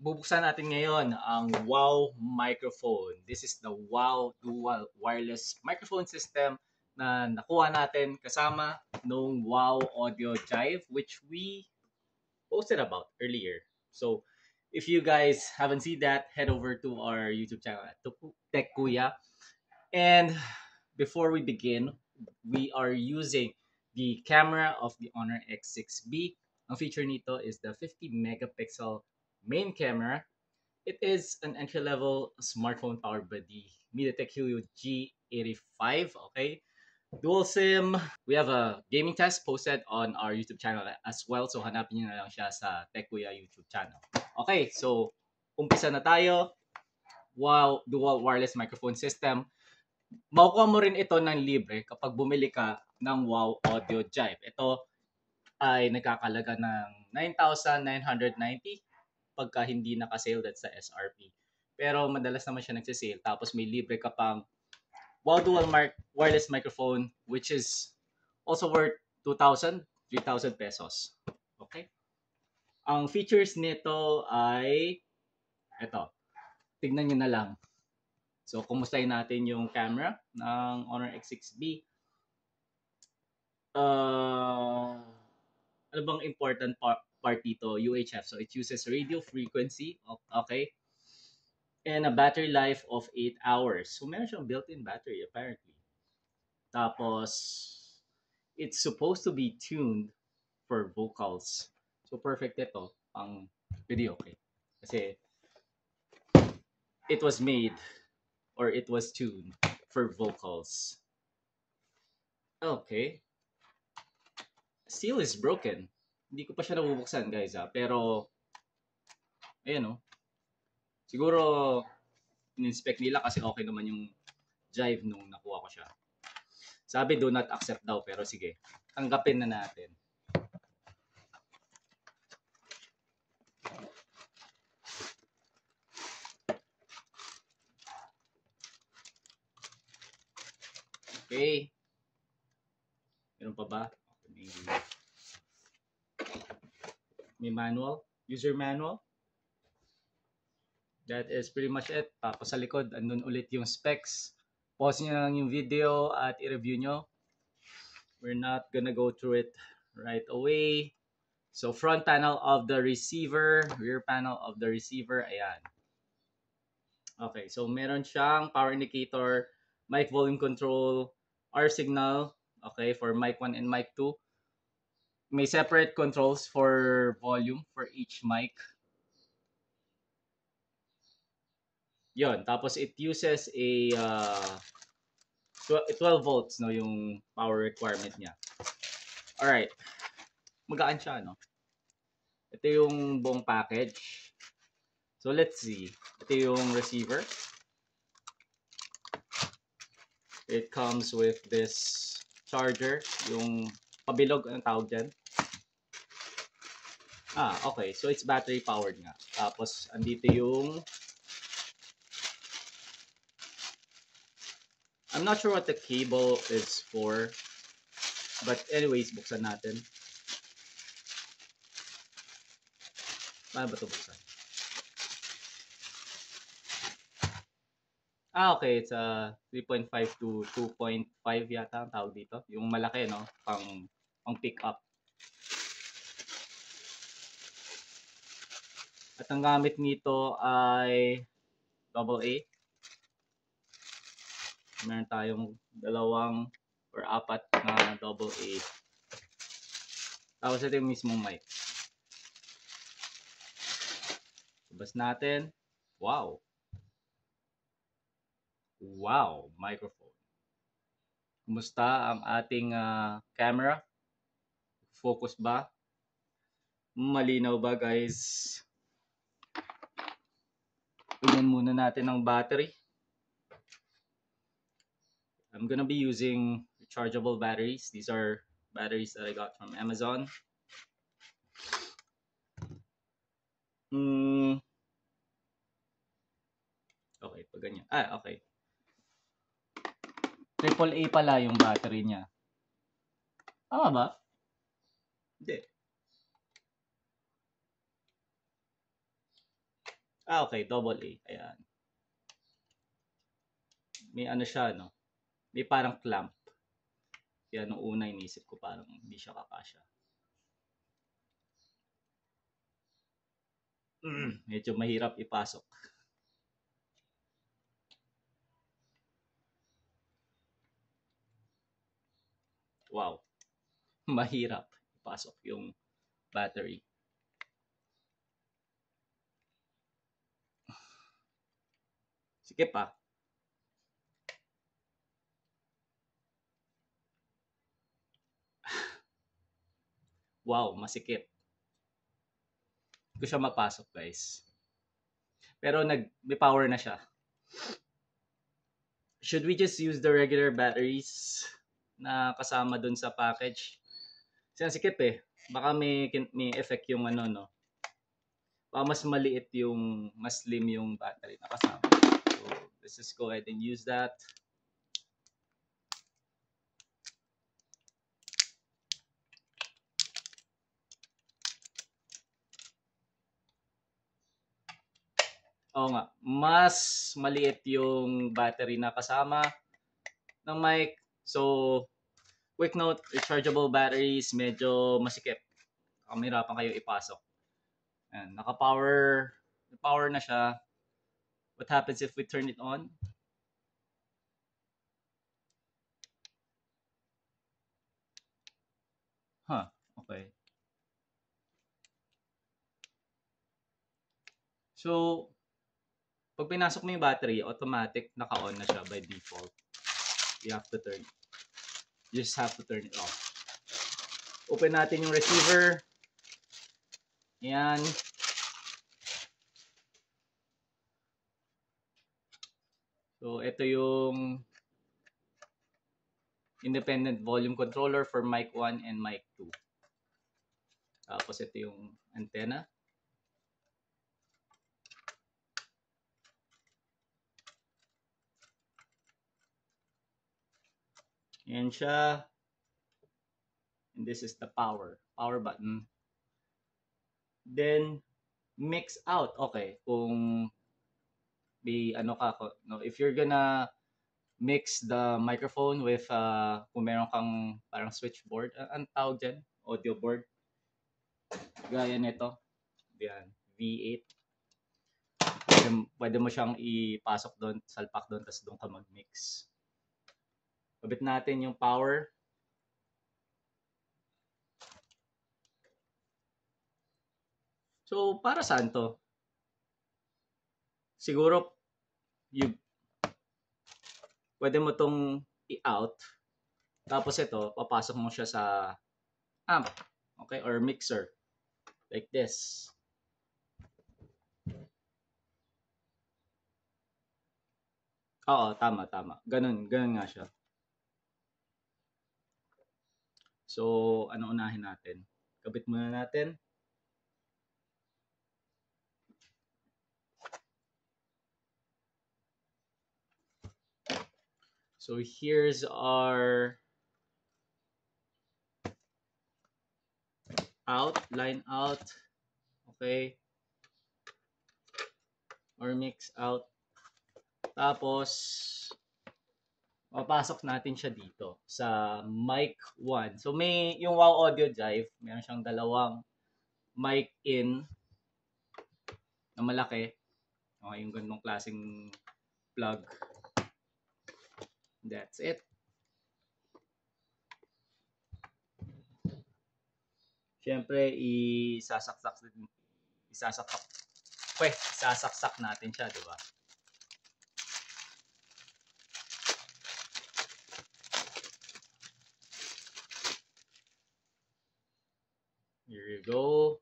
bubuksan natin ngayon ang WOW microphone. This is the WOW Dual Wireless Microphone System na nakuha natin kasama nung WOW Audio Jive, which we posted about earlier. So if you guys haven't seen that, head over to our YouTube channel at Tech Kuya. And before we begin, we are using the camera of the Honor X6B. Ang feature nito is the 50 megapixel main camera. It is an entry-level smartphone powered by the MediaTek Helio G85. Okay, dual SIM. We have a gaming test posted on our YouTube channel as well. So hanapin niyo na lang siya sa TechKuya YouTube channel. Okay, so umpisa na tayo. Wow, dual wireless microphone system. Makukuha mo rin ito ng libre kapag bumili ka ng WOW Audio Jive. Ito ay nagkakalaga ng 9,990 pagka hindi naka-sale, that's sa SRP. Pero madalas naman siya nagsisale. Tapos may libre ka pang WOW Dual Wireless Microphone, which is also worth 2,000, 3,000 pesos. Okay? Ang features nito ay ito. Tignan nyo na lang. So, kumustahin natin yung camera ng Honor X6B. Ano bang important part dito? UHF. So, it uses radio frequency. Okay. And a battery life of 8 hours. So, meron siyang built-in battery apparently. Tapos, it's supposed to be tuned for vocals. So, perfect ito ang video. Okay. Kasi, it was made or it was tuned for vocals. Okay. Seal is broken. Hindi ko pa siya nabubuksan, guys. Pero, ayan, siguro, in-inspect nila kasi okay naman yung Jive nung nakuha ko siya. Sabi, do not accept daw. Pero sige, tanggapin na natin. Okay. Meron pa ba? May manual. User manual. That is pretty much it. Tapos sa likod, andun ulit yung specs. Pause nyo lang yung video at i-review nyo. We're not gonna go through it right away. So front panel of the receiver, rear panel of the receiver, ayan. Okay, so meron siyang power indicator, mic volume control, R signal, okay, for mic 1 and mic 2. May separate controls for volume for each mic. Yon, tapos it uses a 12 volts no yung power requirement niya. All right. Magaan siya, no? Ito yung buong package. So let's see. Ito yung receiver. It comes with this charger, yung pabilog, anong tawag dyan? Okay. So it's battery powered nga. Tapos andito yung I'm not sure what the cable is for. But anyways, buksan natin. Paano ba ito buksan? Okay. It's a 3.5 to 2.5 yata ang tawag dito. Yung malaki, no? Pang pick up. At ang gamit nito ay AA. Meron tayong dalawang or apat na AA. Tapos ito yung mismong mic. Labas natin. Wow! Wow! Microphone. Kumusta ang ating camera? Focus ba? Malinaw ba, guys? Tignan muna natin ang battery. I'm gonna be using rechargeable batteries. These are batteries that I got from Amazon. Okay, pag ganyan. Okay. AAA pala yung battery niya. Tama ba? Hindi. Okay, double A. Ayan. May ano siya, no? May parang clamp. Kaya nung una inisip ko parang hindi siya kakasya. Medyo mahirap ipasok. Wow. Mahirap ipasok yung battery. Sige pa. Wow, masikip. Hindi ko siya mapasok, guys. Pero may power na siya. Should we just use the regular batteries na kasama dun sa package? Kasi sikip eh. Baka may effect yung ano, no? Baka mas maliit yung, mas slim yung battery na kasama. So, let's just go ahead and use that. Oo nga, mas maliit yung battery na kasama ng mic. So, quick note, rechargeable batteries, medyo masikip. Kamirapan kayo ipasok. Ayan, power na siya. What happens if we turn it on? Huh, okay. So, pag pinasok mo yung battery, automatic naka-on na siya by default. You just have to turn it off. Open natin yung receiver. Ayan. So, ito yung independent volume controller for mic 1 and mic 2. Tapos ito yung antenna. Ayan siya. And this is the power button. Then, mix out. Okay, kung may ano ka, no, if you're gonna mix the microphone with, kung meron kang parang switchboard, ang tawag dyan, audio board, gaya nito, yan, V8. Pwede mo siyang ipasok doon, salpak doon, tapos doon ka mag-mix. Kabit natin yung power. So, para saan to? Siguro, pwede mo tong i-out. Tapos ito, papasok mo siya sa amp. Okay? Or mixer. Like this. Oo, tama. Ganun nga siya. So, ano unahin natin? Kabit muna natin. So, here's our line out. Okay? Or mix out. Tapos, papasok natin siya dito sa mic 1. So, yung Wow Audio Drive, meron siyang dalawang mic in na malaki. Okay, yung ganung klaseng plug. That's it. Siyempre, isasaksak natin siya, di ba? Here you go.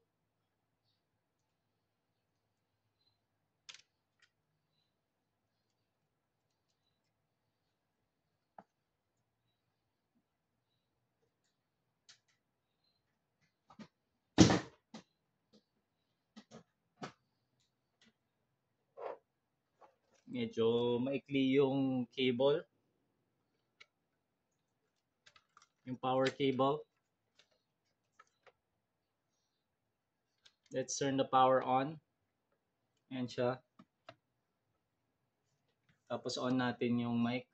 Medyo maikli yung cable. Yung power cable. Let's turn the power on. Ayan siya. Tapos on natin yung mic.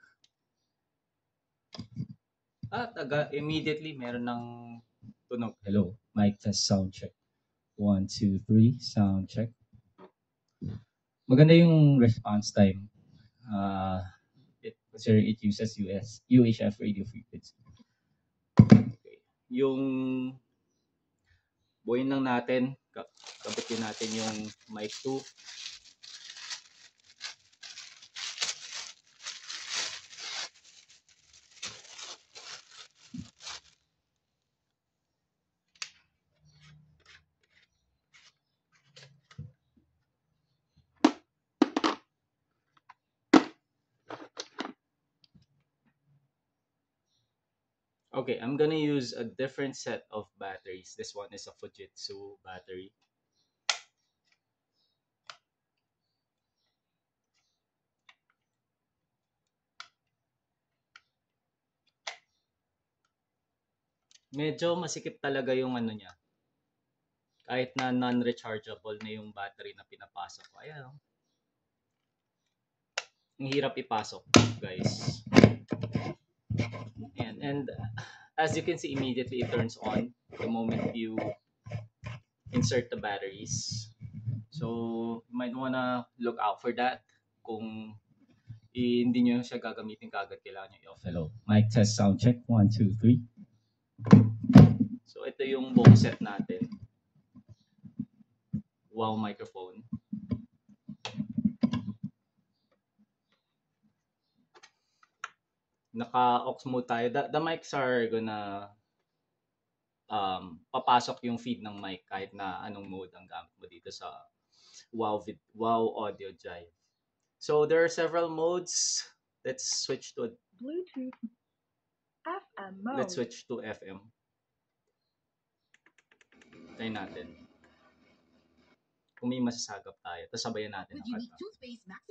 At immediately meron ng tunog. Hello, mic test sound check. 1, 2, 3, sound check. Maganda yung response time. Considering it uses UHF radio frequency. Okay. Yung buuin lang natin, kabitin natin yung mic 2. Okay, I'm gonna use a different set of batteries. This one is a Fujitsu battery. Medyo masikip talaga yung ano niya. Kahit na non-rechargeable na yung battery na pinapasok ko. Ayan. Ang hirap ipasok, guys. And as you can see, immediately it turns on the moment you insert the batteries. So, you might wanna look out for that. Kung hindi nyo siya gagamitin kagad, kailangan nyo i-off. Hello. Mic test sound check. 1, 2, 3. So, ito yung buong set natin. Wow microphone. Naka-aux mode tayo. The mics are gonna papasok yung feed ng mic kahit na anong mode ang gamit mo dito sa Wow Audio Jive. So there are several modes. Let's switch to Bluetooth FM mode. Let's switch to FM. Try natin. Kung may masasagap tayo, tapos sabayan natin ang kanta.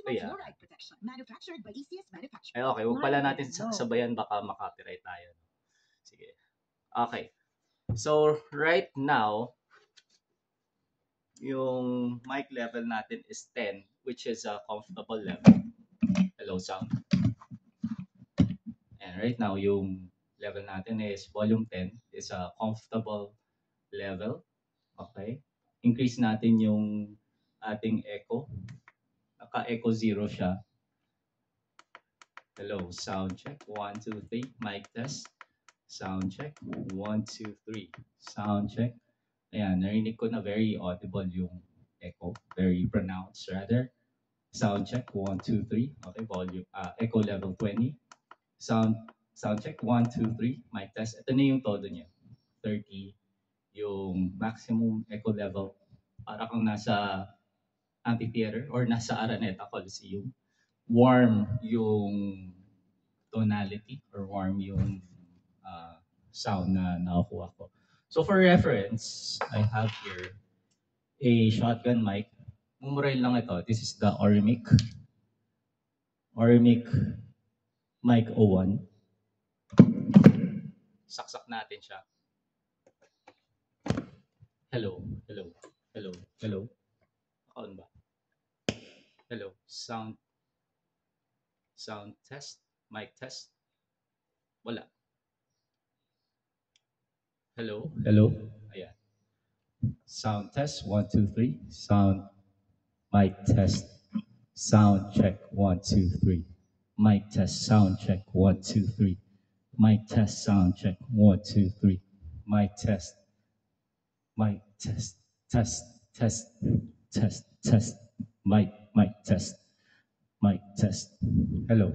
Fluoride protection, manufactured by ECS Manufacturing. Ay, okay. Huwag pala natin sabayan, baka makapiright tayo. Sige. Okay. So, right now, yung mic level natin is 10, which is a comfortable level. Hello, sound. And right now, yung level natin is volume 10. Is a comfortable level. Okay. Increase natin yung ating echo. Naka-echo 0 siya. Hello, sound check. 1, 2, 3. Mic test. Sound check. 1, 2, 3. Sound check. Ayan, narinig ko na very audible yung echo. Very pronounced rather. Sound check. 1, 2, 3. Okay, volume. Echo level 20. Sound check. 1, 2, 3. Mic test. Ito na yung todo niya. 30. Yung maximum echo level. Para kang nasa amphitheater or nasa Araneta Coliseum. Warm yung tonality or warm yung sound na nakukuha ko. So for reference, I have here a shotgun mic. Mumurahin lang ito. This is the Orimic Mic 01. Saksak natin siya. Hello. On ba? Hello. Sound test. Mic test. Wala. Hello. Ayan. Sound test. 1, 2, 3. Sound. Mic test. Sound check. 1, 2, 3. Mic test. Sound check. 1, 2, 3. Mic test. Sound check. 1, 2, 3. Mic test. Mic test. Test. Mic test. Mic test. Hello.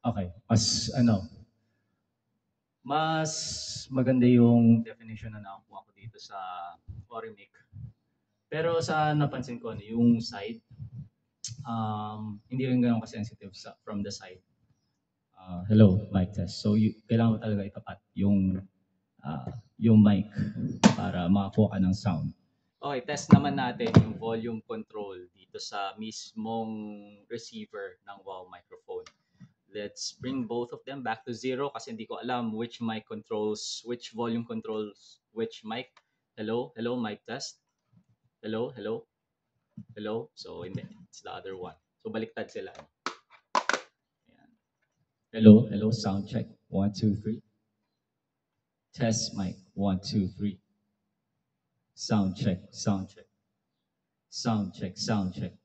Okay. Mas maganda yung definition na nakuha ko dito sa Orimic. Pero sa napansin ko, yung side, hindi rin ganun ka-sensitive from the side. Hello, mic test. So, kailangan mo talaga itapat yung mic para makakuha ka ng sound. Okay, test naman natin yung volume control dito sa mismong receiver ng Wow microphone. Let's bring both of them back to 0 kasi hindi ko alam which mic controls, which volume controls, which mic. Hello, mic test. Hello, hello, hello. So, hindi. It's the other one. So, baliktad sila. Ayan. Hello, hello. Sound check. One, two, three. Test mic. One, two, three. Sound check, sound check. Sound check, sound check.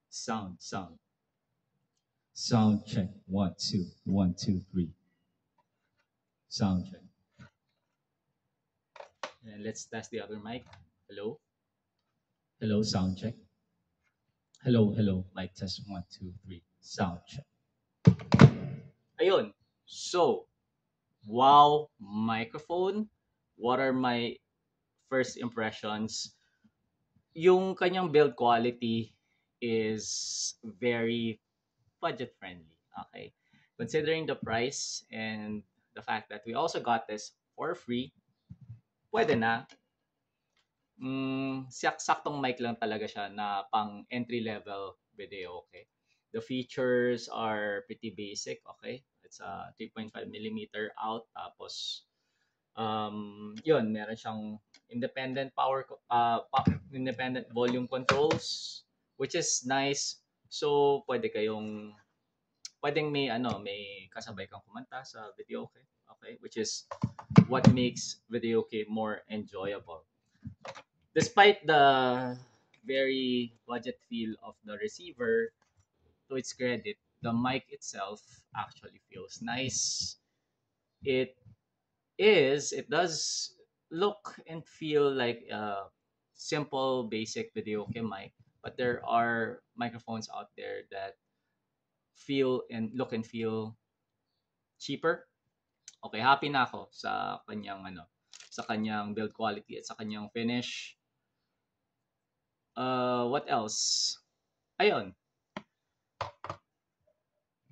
Sound, sound. Sound check. One, two, one, two, three. Sound check. And let's test the other mic. Hello, hello. Sound check. Hello, hello. Mic test. One, two, three. Sound check. Ayun. So, wow, microphone. What are my first impressions? Yung kanyang build quality is very budget friendly. Okay. Considering the price and the fact that we also got this for free, pwede na. Saktong mic lang talaga siya na pang entry level video, okay? The features are pretty basic, okay? It's a 3.5 millimeter out, tapos yun, meron siyang independent independent volume controls, which is nice. So pwedeng may kasabay kang kumanta sa video, okay? Okay, which is what makes video game more enjoyable. Despite the very budget feel of the receiver, to its credit, the mic itself actually feels nice. It it does look and feel like a simple, basic video game mic, but there are microphones out there that feel and look and feel cheaper. Okay, happy na ako sa kanyang sa kanyang build quality at sa kanyang finish. What else? Ayun,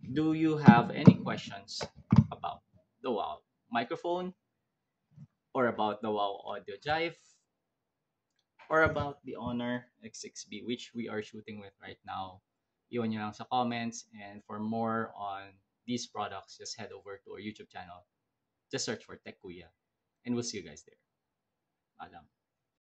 do you have any questions about the WoW microphone or about the WoW Audio Jive or about the Honor X6B, which we are shooting with right now? Iwan nyo lang sa comments, and for more on these products, just head over to our YouTube channel. Just search for Tech Kuya, and we'll see you guys there. Alam.